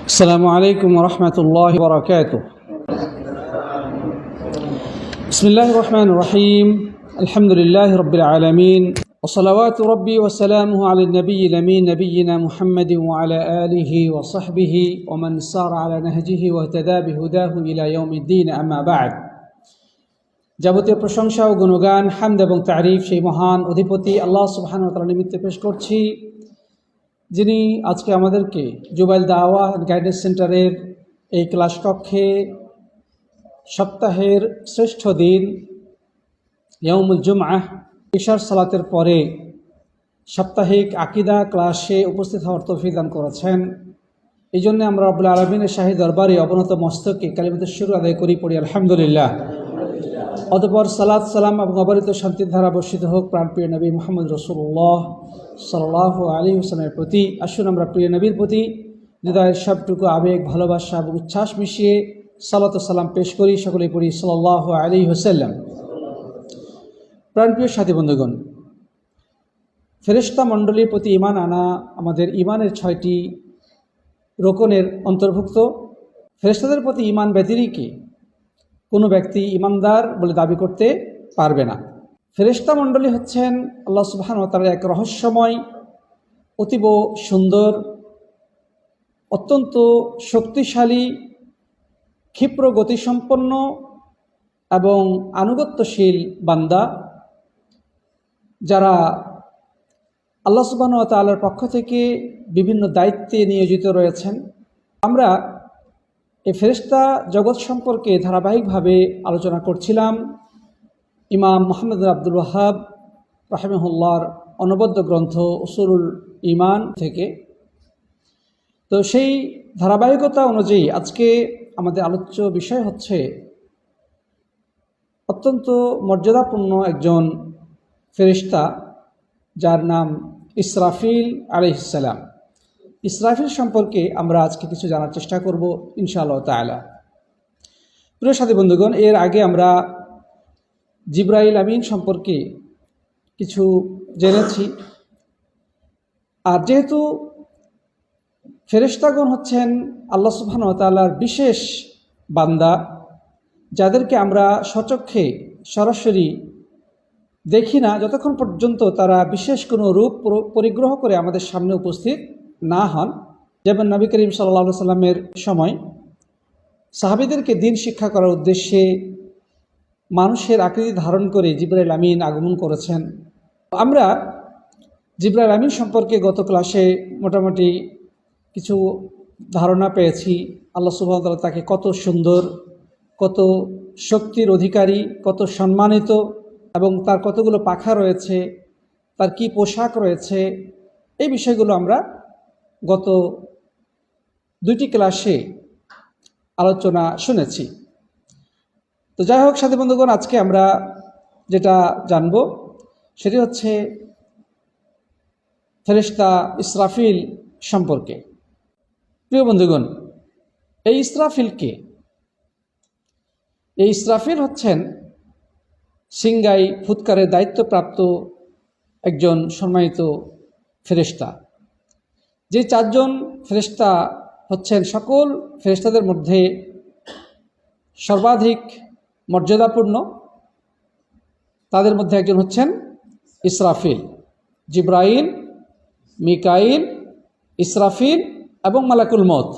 السلام عليكم ورحمة الله وبركاته. بسم الله الرحمن الرحيم. الحمد لله رب العالمين، وصلوات ربي وسلامه على النبي الأمين نبينا محمد وعلى آله وصحبه ومن سار على نهجه واهتدى بهداه إلى يوم الدين. أما بعد. যাবতীয় প্রশংসা ও গুণগান, হামদ এবং তারিফ সেই মহান অধিপতি আল্লাহ সুবহানাহু ওয়া তাআলার নিমিত্তে পেশ করছি, যিনি আজকে আমাদেরকে জুবাইল দাওয়া গাইডেন্স সেন্টারের এই ক্লাস কক্ষে সপ্তাহের শ্রেষ্ঠ দিন ইয়াউমুল জুমআহ ইশার সালাতের পরে সাপ্তাহিক আকীদা ক্লাসে উপস্থিত হওয়ার তৌফিক দান করেছেন। এই জন্য আমরা রব্বুল আলামিনের শাহী দরবারে অবনত মস্তকে কালিমাতুশ শুকর আদায় করি, পড়ি আলহামদুলিল্লাহ। অতঃপর সালাত সালাম এবং অবারিত শান্তির ধারা বর্ষিত হোক প্রাণপ্রিয় নবী মুহাম্মদ রাসূলুল্লাহ সাল্লাল্লাহু আলাইহি ওয়াসাল্লামের প্রতি। আসুন আমরা প্রিয় নবীর প্রতি হৃদয়ের সবটুকু আবেগ, ভালোবাসা এবং উচ্ছ্বাস মিশিয়ে সালাত ও সালাম পেশ করি। সকলেই পড়ি সাল্লাল্লাহু আলাইহি ওয়াসাল্লাম। প্রাণপ্রিয় সাথী বন্ধুগণ, ফেরেশতা মণ্ডলীর প্রতি ঈমান আনা আমাদের ঈমানের 6টি রোকনের অন্তর্ভুক্ত। ফেরেশতাদের প্রতি ঈমান ব্যতিরেকে কোনো ব্যক্তি ঈমানদার বলে দাবি করতে পারবে না। ফেরেশতা মণ্ডলী হচ্ছেন আল্লাহ সুবহানাহু ওয়া তাআলার এক রহস্যময়, অতীব সুন্দর, অত্যন্ত শক্তিশালী, ক্ষিপ্র গতিসম্পন্ন এবং আনুগত্যশীল বান্দা, যারা আল্লাহ সুবহানাহু ওয়া তাআলার পক্ষ থেকে বিভিন্ন দায়িত্বে নিয়োজিত রয়েছেন। আমরা এই ফেরেশতা জগৎ সম্পর্কে ধারাবাহিকভাবে আলোচনা করছিলাম ইমাম মুহাম্মদ বিন আব্দুল ওয়াহাব রাহিমাহুল্লাহর অনবদ্য গ্রন্থ উসুলুল ঈমান থেকে। তো সেই ধারাবাহিকতা অনুযায়ী আজকে আমাদের আলোচ্য বিষয় হচ্ছে অত্যন্ত মর্যাদাপূর্ণ একজন ফেরেশতা, যার নাম ইসরাফিল আলাইহিস সালাম। ইসরাফিল সম্পর্কে আমরা আজকে কিছু জানার চেষ্টা করব ইনশাআল্লাহ তাআলা। প্রিয় সাথী বন্ধুগণ, এর আগে আমরা জিবরাইল আমিন সম্পর্কে কিছু জেনেছি। আর যেহেতু ফেরেশতাগণ হচ্ছেন আল্লাহ সুবহানাহু ওয়া তাআলার বিশেষ বান্দা, যাদেরকে আমরা স্বচক্ষে সরাসরি দেখি না যতক্ষণ পর্যন্ত তারা বিশেষ কোনো রূপ পরিগ্রহ করে আমাদের সামনে উপস্থিত না হন। যেমন নবী করিম সাল্লাল্লাহু আলাইহি সাল্লামের সময় সাহাবীদেরকে দ্বীন শিক্ষা করার উদ্দেশ্যে মানুষের আকৃতি ধারণ করে জিবরাইল আমিন আগমন করেছেন। আমরা জিবরাইল আমিন সম্পর্কে গত ক্লাসে মোটামুটি কিছু ধারণা পেয়েছি। আল্লাহ সুবহানাহু ওয়া তাআলা তাকে কত সুন্দর, কত শক্তির অধিকারী, কত সম্মানিত, এবং তার কতগুলো পাখা রয়েছে, তার কি পোশাক রয়েছে, এই বিষয়গুলো আমরা গত 2টি ক্লাসে আলোচনা শুনেছি। তো যাই হোক সাথী বন্ধুগণ, আজকে আমরা যেটা জানব সেটি হচ্ছে ফেরেশতা ইসরাফিল সম্পর্কে। প্রিয় বন্ধুগণ, এই ইসরাফিল কে? এই ইসরাফিল হচ্ছেন সিংগাই ফুৎকারের দায়িত্বপ্রাপ্ত একজন সম্মানিত ফেরেশতা। যে 4জন ফেরেশতা হচ্ছেন সকল ফেরেশতাদের মধ্যে সর্বাধিক মর্যাদাপূর্ণ, তাদের মধ্যে একজন হচ্ছেন ইসরাফিল। জিবরাইল, মিকাইল, ইসরাফিল এবং মালাকুল মউত,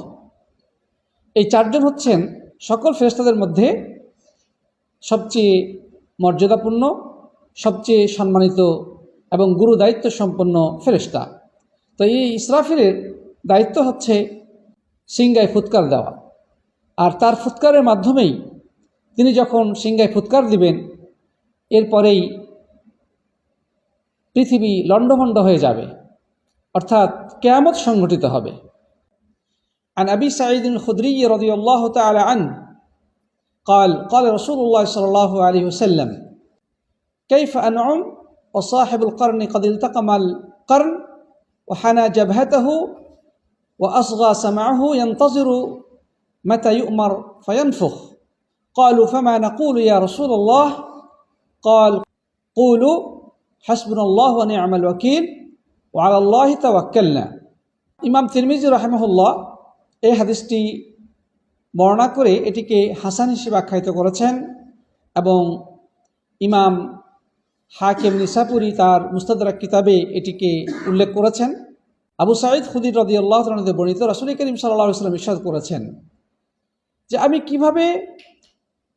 এই 4জন হচ্ছেন সকল ফেরেশতাদের মধ্যে সবচেয়ে মর্যাদাপূর্ণ, সবচেয়ে সম্মানিত এবং গুরু দায়িত্ব সম্পন্ন ফেরেশতা। তো এই ইসরাফিলের দায়িত্ব হচ্ছে সিংগায় ফুৎকার দেওয়া, আর তার ফুৎকারের মাধ্যমেই তিনি যখন সিংগায় ফুৎকার দিবেন, এরপরেই পৃথিবী লণ্ডভণ্ড হয়ে যাবে, অর্থাৎ কিয়ামত সংঘটিত হবে। عن أبي سعيد الخدري رضي الله تعالى عنه قال قال رسول الله صلى الله عليه وسلم كيف أنعم وصاحب القرن قد التقم القرن وحنى جبهته وأصغى سمعه ينتظر متى يؤمر فينفخ قالوا فما نقول يا رسول الله قال قولوا حسبنا الله ونعم الوكيل وعلى الله توكلنا। ইমাম তিরমিজি রাহিমাহুল্লাহ এই হাদিসটি বর্ণনা করে এটিকে হাসান হিসেবে আখ্যায়িত করেছেন এবং ইমাম হাকিম নিসাপুরি তার মুস্তাদরাক কিতাবে এটিকে উল্লেখ করেছেন। আবু সাঈদ খুদরি রাদিয়াল্লাহু তাআলা থেকে বর্ণিত, রাসূল করিম সাল্লাল্লাহু আলাইহি ওয়াসাল্লাম ইরশাদ করেছেন যে আমি কিভাবে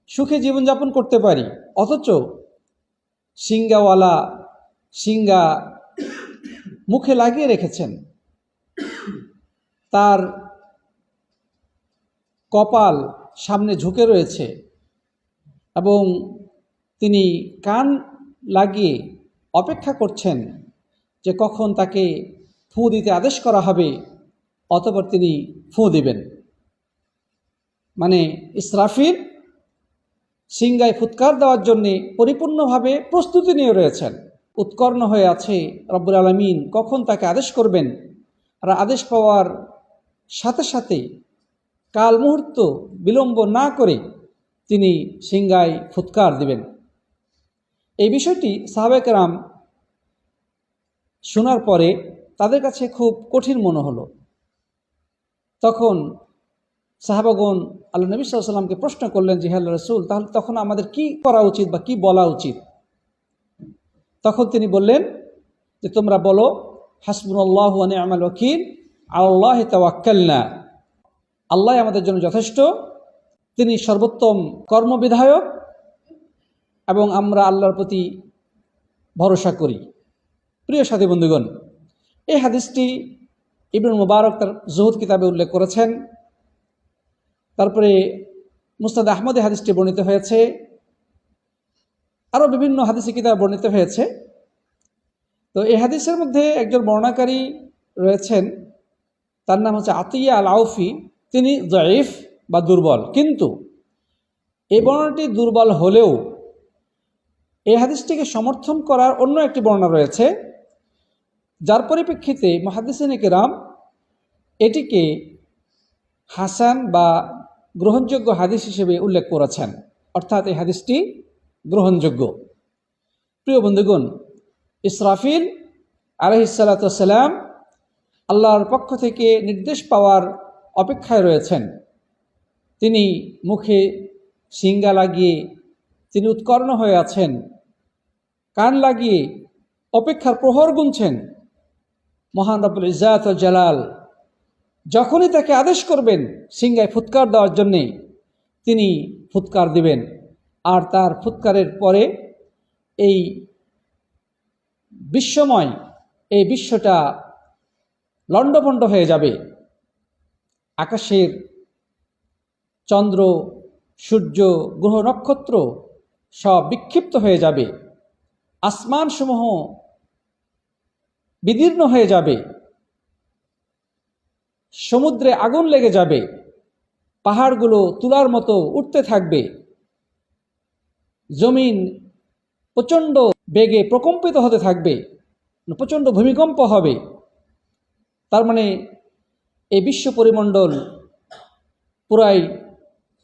সুখে জীবনযাপন করতে পারি অথচ সিঙ্গাওয়ালা সিঙ্গা মুখে লাগিয়ে রেখেছেন, তার কপাল সামনে ঝুঁকে রয়েছে এবং তিনি কান লাগিয়ে অপেক্ষা করছেন যে কখন তাকে ফু দিতে আদেশ করা হবে, অতঃপর তিনি ফু দিবেন। মানে ইসরাফিল সিঙ্গায় ফুৎকার দেওয়ার জন্যে পরিপূর্ণভাবে প্রস্তুতি নিয়ে রয়েছেন, উৎকর্ণ হয়ে আছে রব্বুল আলামিন কখন তাকে আদেশ করবেন। আর আদেশ পাওয়ার সাথে সাথে কাল মুহূর্ত বিলম্ব না করে তিনি সিঙ্গায় ফুৎকার দিবেন। এই বিষয়টি সাহাবায়ে কেরাম শোনার পরে তাদের কাছে খুব কঠিন মনে হলো। তখন সাহাবাগণ আল্লাহ নবী সাল্লাল্লাহু আলাইহি ওয়াসাল্লামকে প্রশ্ন করলেন যে হে আল্লাহর রাসূল, তাহলে তখন আমাদের কি করা উচিত বা কি বলা উচিত? তখন তিনি বললেন যে তোমরা বলো হাসবুনাল্লাহু ওয়া নি'মাল ওয়াকিল, আলাল্লাহি তাওয়াক্কালনা, আল্লাহ আমাদের জন্য যথেষ্ট, তিনি সর্বোত্তম কর্মবিধায়ক এবং আমরা আল্লাহর প্রতি ভরসা করি। প্রিয় সাথী বন্ধুগণ, এই হাদিসটি ইবনুল মুবারক তার জুহুদ কিতাবে উল্লেখ করেছেন। তারপরে মুসনাদ আহমদে হাদিসটি বর্ণিত হয়েছে, আরও বিভিন্ন হাদিসি কিতাবে বর্ণিত হয়েছে। তো এই হাদিসের মধ্যে একজন বর্ণনাকারী রয়েছেন, তার নাম হচ্ছে আতিয়া আল আউফি। তিনি জয়ীফ বা দুর্বল, কিন্তু এই বর্ণনাটি দুর্বল হলেও এই হাদিসটিকে সমর্থন করার অন্য একটি বর্ণনা রয়েছে, যার পরিপ্রেক্ষিতে মুহাদ্দিসিনে কেরাম এটিকে হাসান বা গ্রহণযোগ্য হাদিস হিসেবে উল্লেখ করেছেন, অর্থাৎ এই হাদিসটি গ্রহণযোগ্য। প্রিয় বন্ধুগণ, ইসরাফিল আলাইহিস সালাতু ওয়াস সালাম আল্লাহর পক্ষ থেকে নির্দেশ পাওয়ার অপেক্ষায় রয়েছেন। তিনি মুখে সিঙ্গা লাগিয়ে তিনি উৎকর্ণ হয়ে আছেন, কান লাগিয়ে অপেক্ষার প্রহর গুনছেন। মহান রব্বুল ইজ্জাত ওয়াল জালাল যখনই তাকে আদেশ করবেন সিঙ্গায় ফুৎকার দেওয়ার জন্যে, তিনি ফুৎকার দিবেন। আর তার ফুৎকারের পরে এই বিশ্বময় এই বিশ্বটা লণ্ডভণ্ড হয়ে যাবে। আকাশের চন্দ্র, সূর্য, গ্রহ, নক্ষত্র সব বিক্ষিপ্ত হয়ে যাবে, আসমানসমূহ বিদীর্ণ হয়ে যাবে, সমুদ্রে আগুন লেগে যাবে, পাহাড়গুলো তুলার মতো উঠতে থাকবে, জমিন প্রচণ্ড বেগে প্রকম্পিত হতে থাকবে, প্রচণ্ড ভূমিকম্প হবে। তার মানে এই বিশ্ব পরিমণ্ডল পুরাই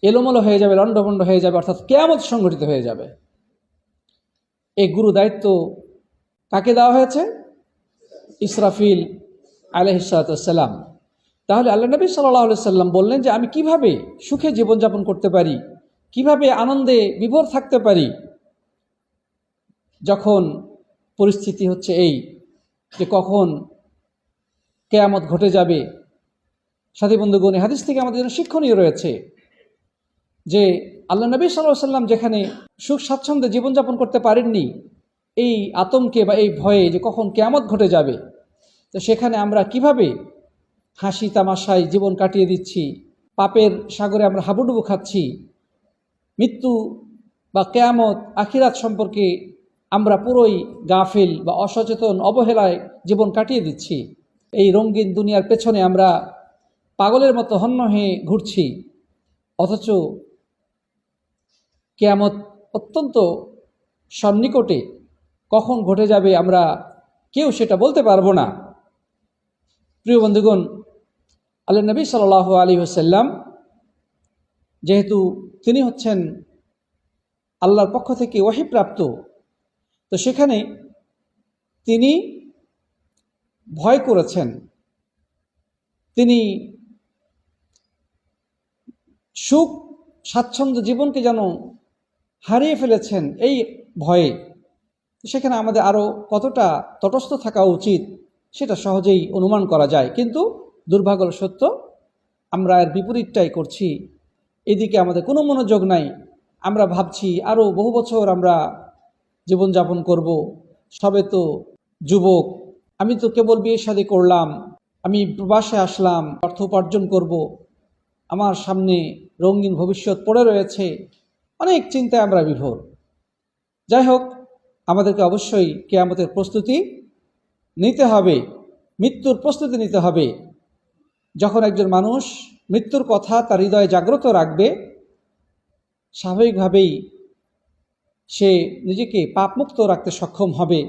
এলোমেলো হয়ে যাবে, লণ্ডভণ্ড হয়ে যাবে, অর্থাৎ কিয়ামত সংঘটিত হয়ে যাবে। এই গুরু দায়িত্ব কাকে দেওয়া হয়েছে? ইসরাফিল আলাইহিস সালাতু ওয়াস সালাম। তাহলে আল্লাহ নবী সাল্লাল্লাহু আলাইহি সাল্লাম বললেন যে আমি কিভাবে সুখে জীবনযাপন করতে পারি, কিভাবে আনন্দে বিভোর থাকতে পারি যখন পরিস্থিতি হচ্ছে এই যে কখন কিয়ামত ঘটে যাবে। সাথী বন্ধুগণ, হাদিস থেকে আমাদের জন্য শিক্ষণীয় রয়েছে যে আল্লাহ নবী সাল্লাল্লাহু আলাইহি সাল্লাম যেখানে সুখ স্বাচ্ছন্দ্যে জীবনযাপন করতে পারেননি এই আতঙ্কে বা এই ভয়ে যে কখন কিয়ামত ঘটে যাবে, তো সেখানে আমরা কিভাবে হাসি তামাশায় জীবন কাটিয়ে দিচ্ছি, পাপের সাগরে আমরা হাবুডুবু খাচ্ছি, মৃত্যু বা কিয়ামত আখিরাত সম্পর্কে আমরা পুরোই গাফিল বা অসচেতন অবহেলায় জীবন কাটিয়ে দিচ্ছি। এই রঙিন দুনিয়ার পেছনে আমরা পাগলের মতো হন্য হয়ে ঘুরছি, অথচ কিয়ামত অত্যন্ত সন্নিকটে, কখন ঘটে যাবে আমরা কেউ সেটা বলতে পারবো না। প্রিয় বন্ধুগণ, আল্লাহ নবী সাল্লাল্লাহু আলাইহি ওয়াসাল্লাম যেহেতু তিনি হচ্ছেন আল্লাহর পক্ষ থেকে ওহীপ্রাপ্ত, তো সেখানে তিনি ভয় করেছেন, তিনি সুখ স্বাচ্ছন্দ্য জীবনকে যেন হারিয়ে ফেলেছেন এই ভয়ে। সেখানে আমাদের আরও কতটা তটস্থ থাকা উচিত সেটা সহজেই অনুমান করা যায়, কিন্তু দুর্ভাগ্য সত্য আমরা এর বিপরীতটাই করছি। এদিকে আমাদের কোনো মনোযোগ নাই। আমরা ভাবছি আরও বহু বছর আমরা জীবনযাপন করব, সবে তো যুবক, আমি তো কেবল বিয়ে শাদী করলাম, আমি প্রবাসে আসলাম, অর্থ উপার্জন করব, আমার সামনে রঙিন ভবিষ্যৎ পড়ে রয়েছে, অনেক চিন্তায় আমরা বিভোর। যাই হোক, আমাদেরকে অবশ্যই কিয়ামতের প্রস্তুতি নিতে হবে, মৃত্যুর প্রস্তুতি নিতে হবে। যখন একজন মানুষ মৃত্যুর কথা তার হৃদয়ে জাগ্রত রাখবে, স্বাভাবিকভাবেই সে নিজেকে পাপমুক্ত রাখতে সক্ষম হবে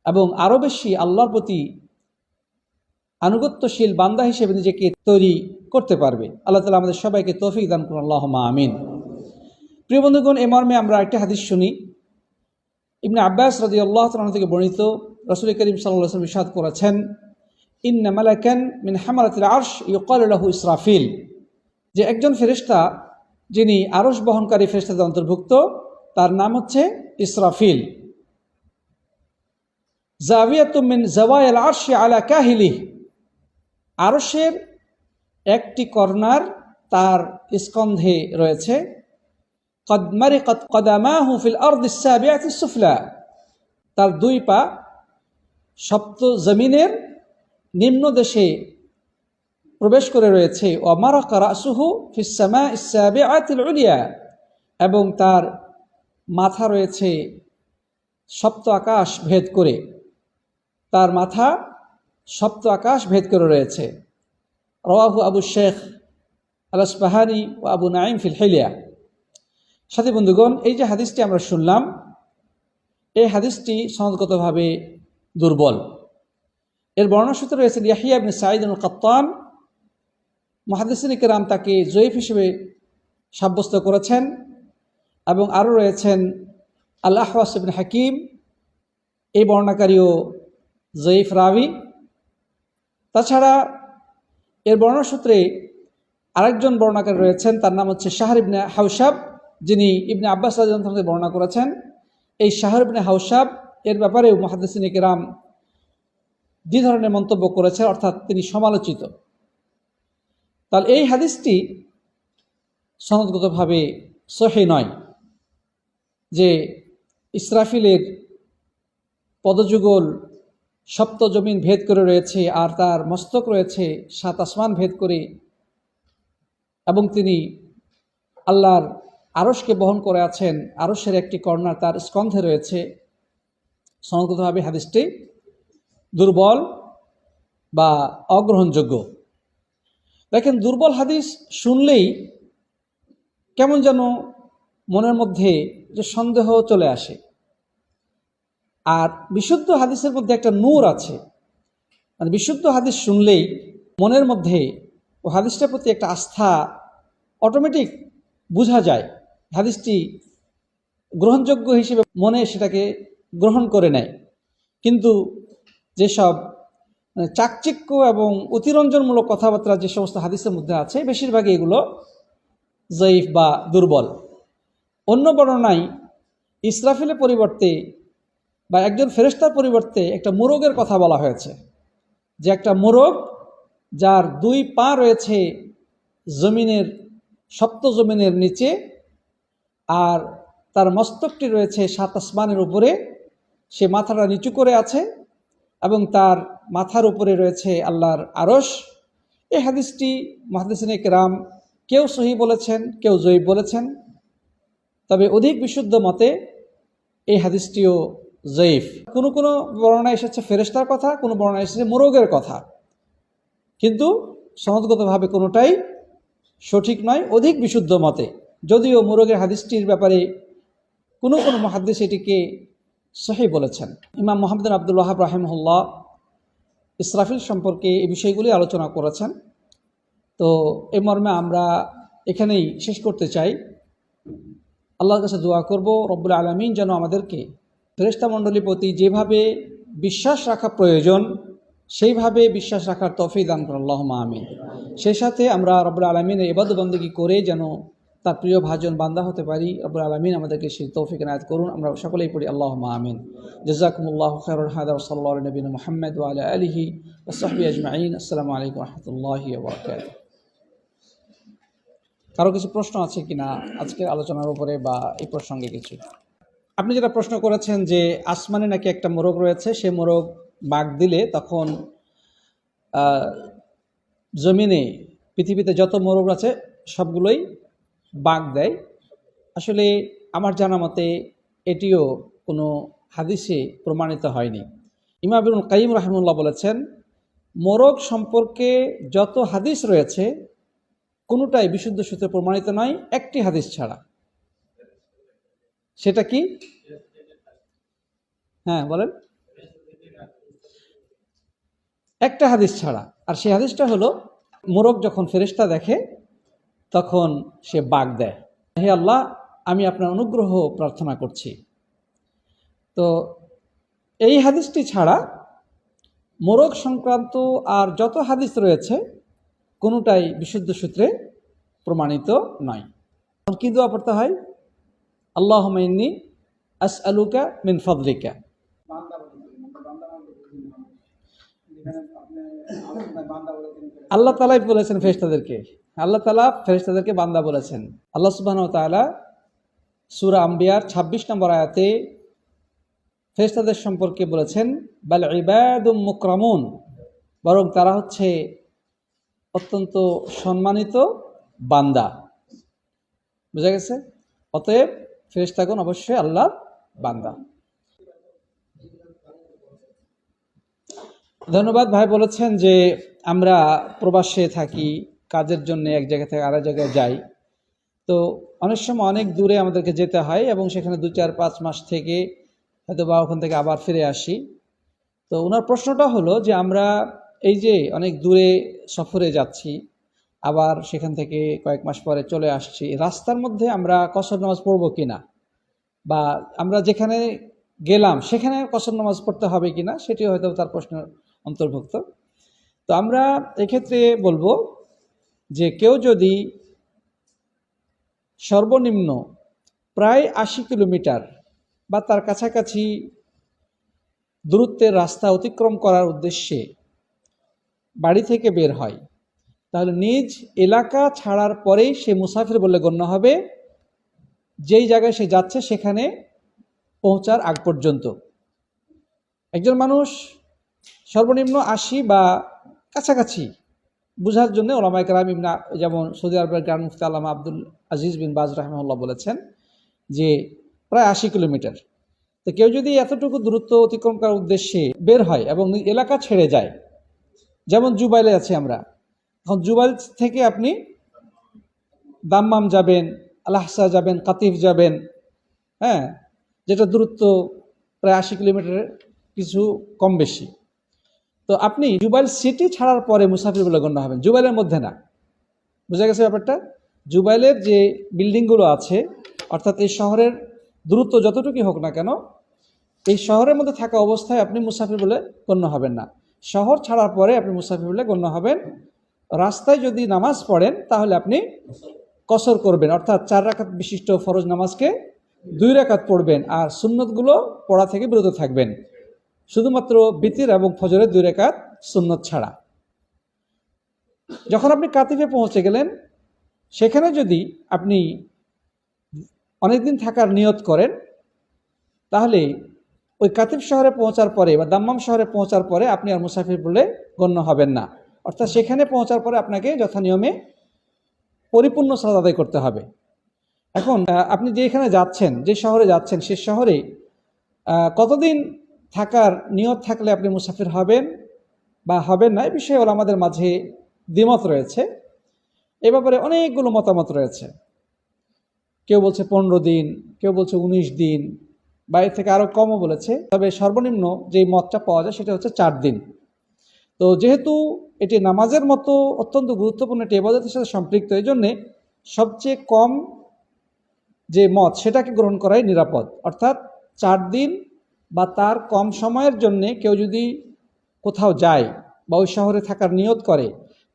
এবং আরও বেশি আল্লাহর প্রতি আনুগত্যশীল বান্দা হিসেবে নিজেকে তৈরি করতে পারবে। আল্লাহ তাআলা আমাদের সবাইকে তৌফিক দান করুন, আল্লাহুম্মা আমিন। প্রিয় বন্ধুগণ, এ মর্মে আমরা একটি হাদিস শুনি। ইবনে আব্বাস রাদিয়াল্লাহু তাআলা থেকে বর্ণিত, রাসূল করিম সাল্লাল্লাহু আলাইহি ওয়াসাল্লাম ইরশাদ করেছেন, ইন্না মালাকান মিন হামালাতিল আরশ ইউকালু লাহু ইসরাফিল, যে একজন ফেরেশতা যিনি আরশ বহনকারী ফেরেশতাদের অন্তর্ভুক্ত, তার নাম হচ্ছে ইসরাফিল। জাওয়ায়াতুম মিন জাওয়ায়াল আরশি আলা কাহিলিহ, আরশের একটি কর্নার তার স্কন্ধে রয়েছে। কদ মারিকাত কদামাহু ফিল আরদিস সাবিআতিস সুফলা, তার দুই পা সপ্ত জমিনের নিম্ন দেশে প্রবেশ করে রয়েছে। ওয়া মারাকা রাসুহু ফিস সামাইস সাবিআতিল উলিয়া, এবং তার মাথা রয়েছে সপ্ত আকাশ ভেদ করে, তার মাথা সপ্ত আকাশ ভেদ করে রয়েছে। রাওয়াহু আবু শেখ আল আসবাহানি ও আবু নাঈম ফিল হিলিয়া। সাথী বন্ধুগণ, এই যে হাদিসটি আমরা শুনলাম, এই হাদিসটি সনদগতভাবে দুর্বল। এর বর্ণনাসূত্রে রয়েছেন ইয়াহইয়া ইবনে সাঈদ আল কাত্তান, মুহাদ্দিসিন কিরাম তাকে জয়ীফ হিসেবে সাব্যস্ত করেছেন, এবং আরও রয়েছেন আল আহওয়াস ইবনে হাকিম, এই বর্ণনাকারীও জয়ীফ রাবি। তাছাড়া এর বর্ণনাসূত্রে আরেকজন বর্ণনাকারী রয়েছেন, তার নাম হচ্ছে শাহর ইবনে হাওশাব, যিনি ইবনে আব্বাস রাদিয়াল্লাহু আনহু থেকে বর্ণনা করেছেন। এই শাহর ইবনে হাওশাব এর ব্যাপারেও মুহাদ্দিসিন কিরাম দুই ধরনের মন্তব্য করেছেন, অর্থাৎ তিনি সমালোচিত। তাহলে এই হাদিসটি সনদগতভাবে সহিহ নয়, যে ইসরাফিলের পদযুগল সপ্ত জমিন ভেদ করে রয়েছে আর তার মস্তক রয়েছে সাত আসমান ভেদ করে, এবং তিনি আল্লাহর আরশকে বহন করে আছেন, আরশের একটি কর্নার তার স্কন্ধে রয়েছে। সনদগতভাবে হাদিসটি দুর্বল বা অগ্রহণযোগ্য। দেখেন, দুর্বল হাদিস শুনলেই কেমন যেন মনের মধ্যে যে সন্দেহ চলে আসে, আর বিশুদ্ধ হাদিসের মধ্যে একটা নূর আছে। মানে বিশুদ্ধ হাদিস শুনলেই মনের মধ্যে ও হাদিসটার প্রতি একটা আস্থা অটোমেটিক বোঝা যায়, হাদিসটি গ্রহণযোগ্য হিসেবে মনে সেটাকে গ্রহণ করে নেয়। কিন্তু যেসব চাকচিক্য এবং অতিরঞ্জনমূলক কথাবার্তা যে সমস্ত হাদিসের মধ্যে আছে, বেশিরভাগই এগুলো জয়ীফ বা দুর্বল। অন্য বর্ণনায় ইসরাফিলের পরিবর্তে বা একজন ফেরেশতার পরিবর্তে একটা মোরগের কথা বলা হয়েছে, যে একটা মোরগ যার দুই পা রয়েছে জমিনের সপ্ত জমিনের নিচে, আর তার মস্তকটি রয়েছে সাত আসমানের উপরে, সে মাথাটা নিচু করে আছে এবং তার মাথার উপরে রয়েছে আল্লাহর আরশ। এই হাদিসটি মুহাদ্দিসিনে কেরাম কেউ সহিহ বলেছেন, কেউ জয়ীফ বলেছেন, তবে অধিক বিশুদ্ধ মতে এই হাদিসটিও জয়ীফ। কোনো কোনো বর্ণনা এসেছে ফেরেশতার কথা, কোনো বর্ণনা এসেছে মোরগের কথা, কিন্তু সনদগতভাবে কোনোটাই সঠিক নয় অধিক বিশুদ্ধ মতে। যদিও মোরগের হাদিসটির ব্যাপারে কোনো কোনো মুহাদ্দিস এটিকে সহিহ বলেছেন। ইমাম মুহাম্মদ বিন আব্দুল ওয়াহাব রাহিমাহুল্লাহ ইসরাফিল সম্পর্কে এই বিষয়গুলি আলোচনা করেছেন। তো এই মর্মে আমরা এখানেই শেষ করতে চাই। আল্লাহর কাছে দোয়া করব, রব্বুল আলামিন যেন আমাদেরকে ফেরেশতা মণ্ডলীর প্রতি যেভাবে বিশ্বাস রাখা প্রয়োজন সেইভাবে বিশ্বাস রাখার তৌফিক দান করুন আল্লাহুম্মা আমিন। সেই সাথে আমরা রব্বুল আলামিনের ইবাদত বন্দেগী করে যেন তার প্রিয় ভাজন বান্দা হতে পারি, রব্বুল আলামিন আমাদেরকে সেই তৌফিক এনায়েত করুন। আমরা সকলেই পড়ি আল্লাহুম্মা আমিন। জাযাকুমুল্লাহু খাইরান। হাদা ওয়া সাল্লাল্লাহু আলা নবিয়িনা মুহাম্মদ ওয়া আলা আলিহি ওয়া সাহবিহি আজমাইন। আসসালামু আলাইকুম ওয়া রাহমাতুল্লাহি ওয়া বারাকাতুহু। কারো কিছু প্রশ্ন আছে কিনা আজকের আলোচনার উপরে বা এই প্রসঙ্গে কিছু? আপনি যেটা প্রশ্ন করেছেন যে আসমানে নাকি একটা মোরগ রয়েছে, সে মোরগ বাঘ দিলে তখন জমিনে পৃথিবীতে যত মোরগ আছে সবগুলোই বাঘ দেয়। আসলে আমার জানা মতে এটিও কোনো হাদিসে প্রমাণিত হয়নি। ইমাম ইবনুল কাইয়িম রাহিমাহুল্লাহ বলেছেন, মোরগ সম্পর্কে যত হাদিস রয়েছে কোনোটাই বিশুদ্ধ সূত্রে প্রমাণিত নয়, একটি হাদিস ছাড়া। সেটা কি? হ্যাঁ বলেন। একটা হাদিস ছাড়া, আর সেই হাদিসটা হলো মোরগ যখন ফেরেশতা দেখে তখন সে বাঘ দেয়। হে আল্লাহ, আমি আপনার অনুগ্রহ প্রার্থনা করছি। তো এই হাদিসটি ছাড়া মোরগ সংক্রান্ত আর যত হাদিস রয়েছে কোনোটাই বিশুদ্ধ সূত্রে প্রমাণিত নয়। কি দোয়া পড়তে হয়? আল্লাহুম্মা ইন্নী আসআলুকা মিন ফাদলিকা। আল্লাহ তাআলাই বলেছেন ফেরেশতাদেরকে, আল্লাহ তাআলা ফেরেশতাদেরকে বান্দা বলেছেন। আল্লাহ সুবহানাহু ওয়া তাআলা সূরা আম্বিয়ার ২৬ নম্বর আয়াতে ফেরেশতাদের সম্পর্কে বলেছেন, বাল ইবাদুম মুকরামুন, বরং তারা হচ্ছে অত্যন্ত সম্মানিত বান্দা। বুঝা গেছে? অতএব ফেরেশতাগণ অবশ্যই আল্লাহর বান্দা। ধন্যবাদ। ভাই বলেছেন যে আমরা প্রবাসে থাকি, কাজের জন্য এক জায়গা থেকে আরেক জায়গায় যাই, তো অনেক সময় অনেক দূরে আমাদেরকে যেতে হয় এবং সেখানে ২-৪-৫ মাস থেকে হয়তো বা ওখান থেকে আবার ফিরে আসি। তো ওনার প্রশ্নটা হলো যে আমরা এই যে অনেক দূরে সফরে যাচ্ছি, আবার সেখান থেকে কয়েক মাস পরে চলে আসছি, রাস্তার মধ্যে আমরা কসর নামাজ পড়বো কিনা, বা আমরা যেখানে গেলাম সেখানে কসর নামাজ পড়তে হবে কিনা, সেটি হয়তো তার প্রশ্নের অন্তর্ভুক্ত। তো আমরা এক্ষেত্রে বলবো যে কেউ যদি সর্বনিম্ন প্রায় ৮০ কিলোমিটার বা তার কাছাকাছি দূরত্বের রাস্তা অতিক্রম করার উদ্দেশ্যে বাড়ি থেকে বের হয়, তাহলে নিজ এলাকা ছাড়ার পরেই সে মুসাফির বলে গণ্য হবে, যেই জায়গায় সে যাচ্ছে সেখানে পৌঁছার আগ পর্যন্ত। একজন মানুষ সর্বনিম্ন ৮০ বা কাছাকাছি বুঝার জন্য ওলামায়ে কেরাম যেমন সৌদি আরবের গ্রান্ড মুফতি আল্লামা আব্দুল আজিজ বিন বাজ রাহিমাহুল্লাহ বলেছেন যে প্রায় ৮০ কিলোমিটার। তো কেউ যদি এতটুকু দূরত্ব অতিক্রম করার উদ্দেশ্যে বের হয় এবং এলাকা ছেড়ে যায়, যেমন জুবাইলে আছি আমরা, এখন জুবাইল থেকে আপনি দাম্মাম যাবেন, আল আহসা যাবেন, কাতিফ যাবেন, হ্যাঁ, যেটা দূরত্ব প্রায় ৮০ কিলোমিটারের কিছু কম বেশি। তো আপনি জুবাইল সিটি ছাড়ার পরে মুসাফির বলে গণ্য হবেন, জুবাইলের মধ্যে না। বুঝা গেছে ব্যাপারটা? জুবাইলের যে বিল্ডিংগুলো আছে, অর্থাৎ এই শহরের দূরত্ব যতটুকুই হোক না কেন, এই শহরের মধ্যে থাকা অবস্থায় আপনি মুসাফির বলে গণ্য হবেন না। শহর ছাড়ার পরে আপনি মুসাফির বলে গণ্য হবেন। রাস্তায় যদি নামাজ পড়েন তাহলে আপনি কসর করবেন, অর্থাৎ ৪ রাকাত বিশিষ্ট ফরজ নামাজকে ২ রাকাত পড়বেন, আর সুন্নতগুলো পড়া থেকে বিরত থাকবেন, শুধুমাত্র বিতির এবং ফজরের ২ রাকাত সুন্নত ছাড়া। যখন আপনি কাতিফে পৌঁছে গেলেন, সেখানে যদি আপনি অনেকদিন থাকার নিয়ত করেন, তাহলে ওই কাতিফ শহরে পৌঁছার পরে বা দাম্মাম শহরে পৌঁছার পরে আপনি আর মুসাফির বলে গণ্য হবেন না। অর্থাৎ সেখানে পৌঁছার পরে আপনাকে যথানিয়মে পরিপূর্ণ সালাত আদায় করতে হবে। এখন আপনি যেখানে যাচ্ছেন, যে শহরে যাচ্ছেন, সে শহরে কতদিন থাকার নিয়ত থাকলে আপনি মুসাফির হবেন বা হবেন না, এই বিষয়ে ওলামাদের মাঝে দ্বিমত রয়েছে। এ ব্যাপারে অনেকগুলো মতামত রয়েছে। কেউ বলছে ১৫ দিন, কেউ বলছে ১৯ দিন, বা এর থেকে আরও কমও বলেছে। তবে সর্বনিম্ন যেই মতটা পাওয়া যায় সেটা হচ্ছে ৪ দিন। তো যেহেতু এটি নামাজের মতো অত্যন্ত গুরুত্বপূর্ণ একটি ইবাদতের সাথে সম্পৃক্ত, এই জন্যে সবচেয়ে কম যে মত সেটাকে গ্রহণ করাই নিরাপদ। অর্থাৎ ৪ দিন বা তার কম সময়ের জন্যে কেউ যদি কোথাও যায়, বা ওই শহরে থাকার নিয়ত করে,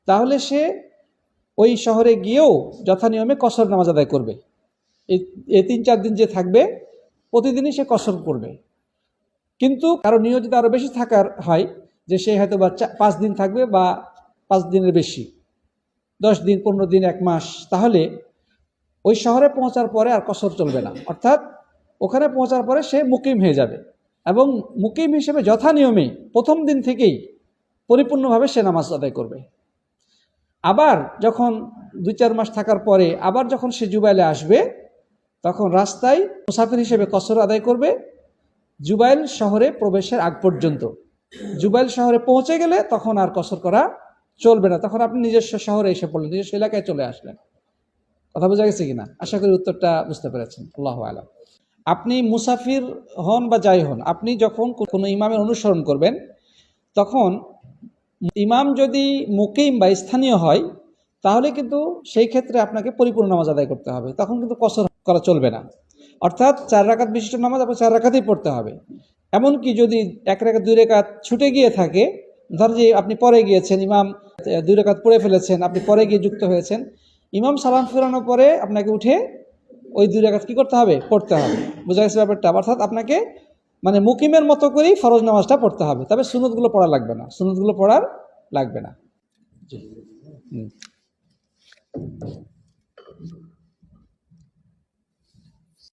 তাহলে সে ওই শহরে গিয়েও যথানিয়মে কসর নামাজ আদায় করবে। এই 3-4 দিন যে থাকবে প্রতিদিনই সে কসর করবে। কিন্তু কারো নিয়ত যদি আরও বেশি থাকার হয়, যে সে হয়তো বা 5 দিন থাকবে বা 5 দিনের বেশি, 10 দিন, 15 দিন, 1 মাস, তাহলে ওই শহরে পৌঁছার পরে আর কসর চলবে না। অর্থাৎ ওখানে পৌঁছার পরে সে মুকিম হয়ে যাবে এবং মুকিম হিসেবে যথানিয়মে প্রথম দিন থেকেই পরিপূর্ণভাবে সে নামাজ আদায় করবে। আবার যখন 2-4 মাস থাকার পরে আবার যখন সে জুবাইলে আসবে, তখন রাস্তায় মুসাফির হিসেবে কসর আদায় করবে জুবাইল শহরে প্রবেশের আগ পর্যন্ত। জুবাইল শহরে পৌঁছে গেলে তখন আর কসর করা চলবে না, তখন আপনি নিজস্ব শহরে এসে পড়লেন, নিজস্ব এলাকায় চলে আসলেন। কথা বোঝা গেছে কিনা? আশা করি উত্তরটা বুঝতে পেরেছেন। আল্লাহু আ'লাম। আপনি মুসাফির হন বা যাই হন, আপনি যখন কোনো ইমামের অনুসরণ করবেন, তখন ইমাম যদি মুকিম বা স্থানীয় হয়, তাহলে কিন্তু সেই ক্ষেত্রে আপনাকে পরিপূর্ণ নামাজ আদায় করতে হবে, তখন কিন্তু কসর করা চলবে না। অর্থাৎ 4 রাকাত বিশিষ্ট নামাজ আপনার 4 রাকাতেই পড়তে হবে। এমনকি যদি 1 রাকাত 2 রাকাত ছুটে গিয়ে থাকে, ধর যে আপনি পরে গিয়েছেন, ইমাম 2 রাকাত পড়ে ফেলেছেন, আপনি পরে গিয়ে যুক্ত হয়েছেন, ইমাম সালাম ফেরানোর পরে আপনাকে উঠে ওই 2 রাকাত কী করতে হবে? পড়তে হবে। বোঝা গেছে ব্যাপারটা? অর্থাৎ আপনাকে মানে মুকিমের মতো করেই ফরজ নামাজটা পড়তে হবে, তবে সুন্নতগুলো পড়া লাগবে না, সুন্নতগুলো পড়ার লাগবে না। জি।